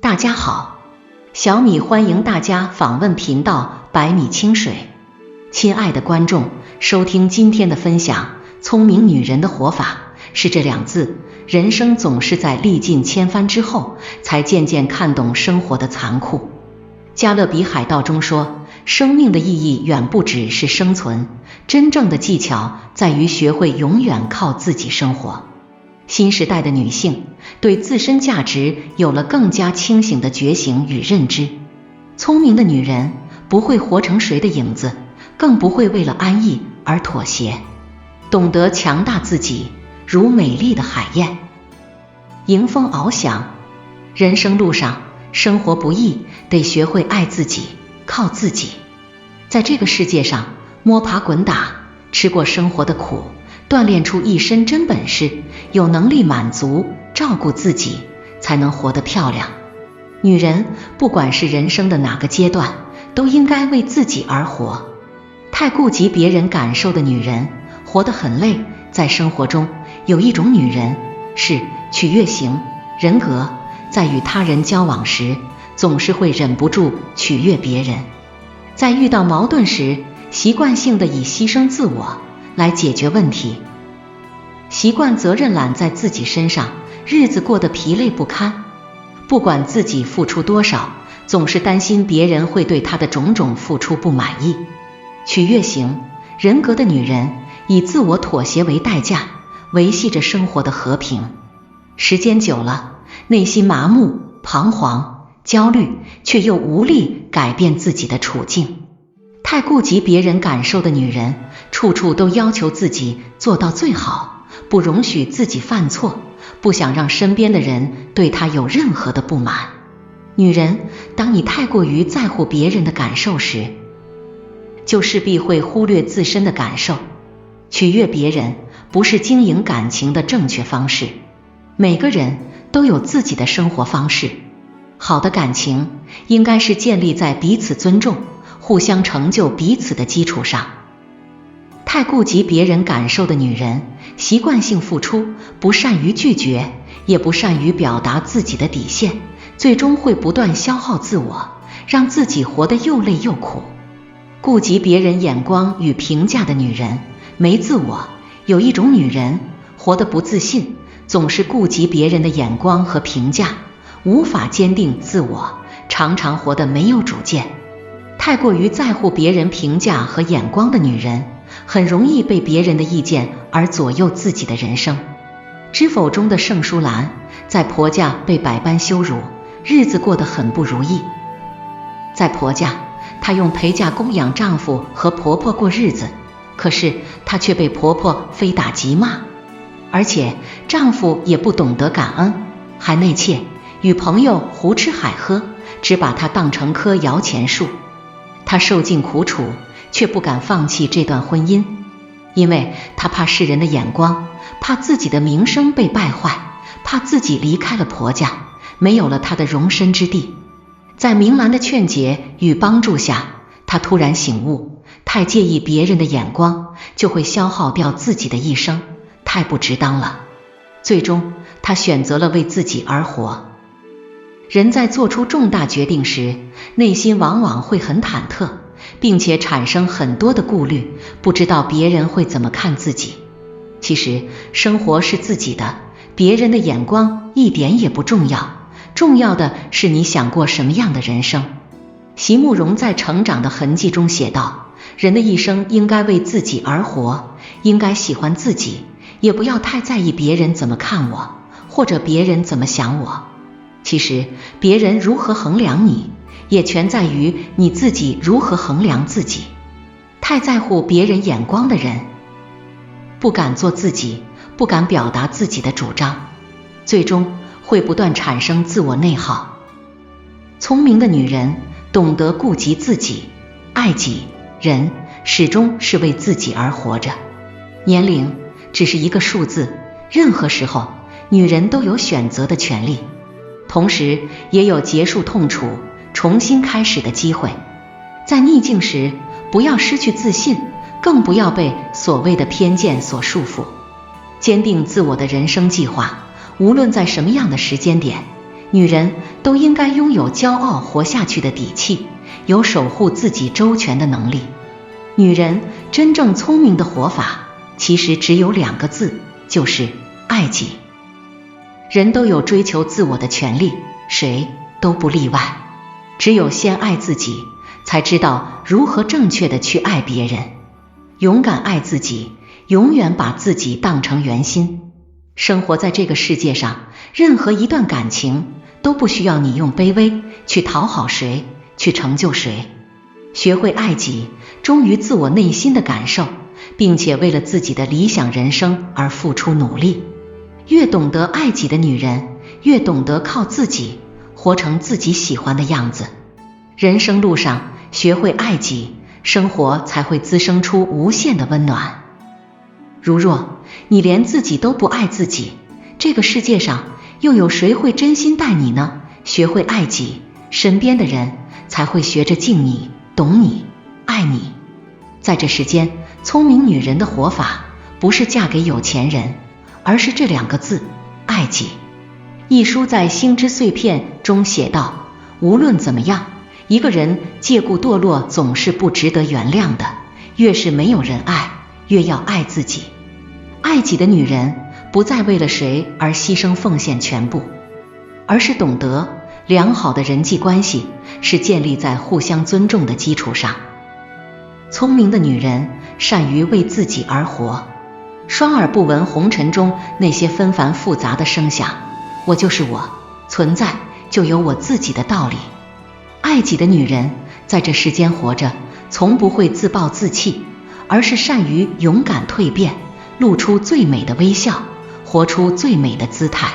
大家好，小米欢迎大家访问频道百米清水。亲爱的观众，收听今天的分享，聪明女人的活法是这两字。人生总是在历尽千帆之后，才渐渐看懂生活的残酷。加勒比海盗中说，生命的意义远不只是生存，真正的技巧在于学会永远靠自己生活。新时代的女性对自身价值有了更加清醒的觉醒与认知。聪明的女人不会活成谁的影子，更不会为了安逸而妥协，懂得强大自己，如美丽的海燕，迎风翱翔。人生路上，生活不易，得学会爱自己，靠自己。在这个世界上摸爬滚打，吃过生活的苦，锻炼出一身真本事，有能力满足照顾自己，才能活得漂亮。女人不管是人生的哪个阶段，都应该为自己而活。太顾及别人感受的女人活得很累。在生活中，有一种女人是取悦型人格，在与他人交往时，总是会忍不住取悦别人。在遇到矛盾时，习惯性的以牺牲自我来解决问题，习惯责任揽在自己身上，日子过得疲累不堪。不管自己付出多少，总是担心别人会对他的种种付出不满意。取悦型人格的女人以自我妥协为代价，维系着生活的和平。时间久了，内心麻木、彷徨、焦虑，却又无力改变自己的处境。太顾及别人感受的女人，处处都要求自己做到最好，不容许自己犯错，不想让身边的人对她有任何的不满。女人，当你太过于在乎别人的感受时，就势必会忽略自身的感受。取悦别人不是经营感情的正确方式。每个人都有自己的生活方式，好的感情应该是建立在彼此尊重、互相成就彼此的基础上。太顾及别人感受的女人，习惯性付出，不善于拒绝，也不善于表达自己的底线，最终会不断消耗自我，让自己活得又累又苦。顾及别人眼光与评价的女人没自我。有一种女人活得不自信，总是顾及别人的眼光和评价，无法坚定自我，常常活得没有主见。太过于在乎别人评价和眼光的女人，很容易被别人的意见而左右自己的人生。知否中的盛淑兰在婆家被百般羞辱，日子过得很不如意。在婆家，她用陪嫁供养丈夫和婆婆过日子，可是她却被婆婆非打即骂，而且丈夫也不懂得感恩，还内怯，与朋友胡吃海喝，只把她当成棵摇钱树。她受尽苦楚，却不敢放弃这段婚姻，因为她怕世人的眼光，怕自己的名声被败坏，怕自己离开了婆家，没有了她的容身之地。在明兰的劝解与帮助下，她突然醒悟，太介意别人的眼光，就会消耗掉自己的一生，太不值当了。最终，她选择了为自己而活。人在做出重大决定时，内心往往会很忐忑，并且产生很多的顾虑，不知道别人会怎么看自己。其实，生活是自己的，别人的眼光一点也不重要，重要的是你想过什么样的人生。席慕容在《成长的痕迹》中写道，人的一生应该为自己而活，应该喜欢自己，也不要太在意别人怎么看我，或者别人怎么想我。其实别人如何衡量你，也全在于你自己如何衡量自己。太在乎别人眼光的人，不敢做自己，不敢表达自己的主张，最终会不断产生自我内耗。聪明的女人懂得顾及自己，爱己，人始终是为自己而活着。年龄只是一个数字，任何时候，女人都有选择的权利，同时也有结束痛楚、重新开始的机会。在逆境时，不要失去自信，更不要被所谓的偏见所束缚。坚定自我的人生计划，无论在什么样的时间点，女人都应该拥有骄傲活下去的底气，有守护自己周全的能力。女人真正聪明的活法，其实只有2个字，就是爱己。人都有追求自我的权利，谁都不例外。只有先爱自己，才知道如何正确的去爱别人。勇敢爱自己，永远把自己当成圆心。生活在这个世界上，任何一段感情都不需要你用卑微去讨好谁，去成就谁。学会爱己，忠于自我内心的感受，并且为了自己的理想人生而付出努力。越懂得爱己的女人，越懂得靠自己活成自己喜欢的样子。人生路上学会爱己，生活才会滋生出无限的温暖。如若你连自己都不爱自己，这个世界上又有谁会真心待你呢？学会爱己，身边的人才会学着敬你、懂你、爱你。在这世间，聪明女人的活法不是嫁给有钱人，而是这2个字，爱己。一书在《心之碎片》中写道，无论怎么样，一个人借故堕落总是不值得原谅的，越是没有人爱，越要爱自己。爱己的女人不再为了谁而牺牲奉献全部，而是懂得良好的人际关系是建立在互相尊重的基础上。聪明的女人善于为自己而活，双耳不闻红尘中那些纷繁复杂的声响，我就是我，存在就有我自己的道理。爱己的女人在这世间活着，从不会自暴自弃，而是善于勇敢蜕变，露出最美的微笑，活出最美的姿态。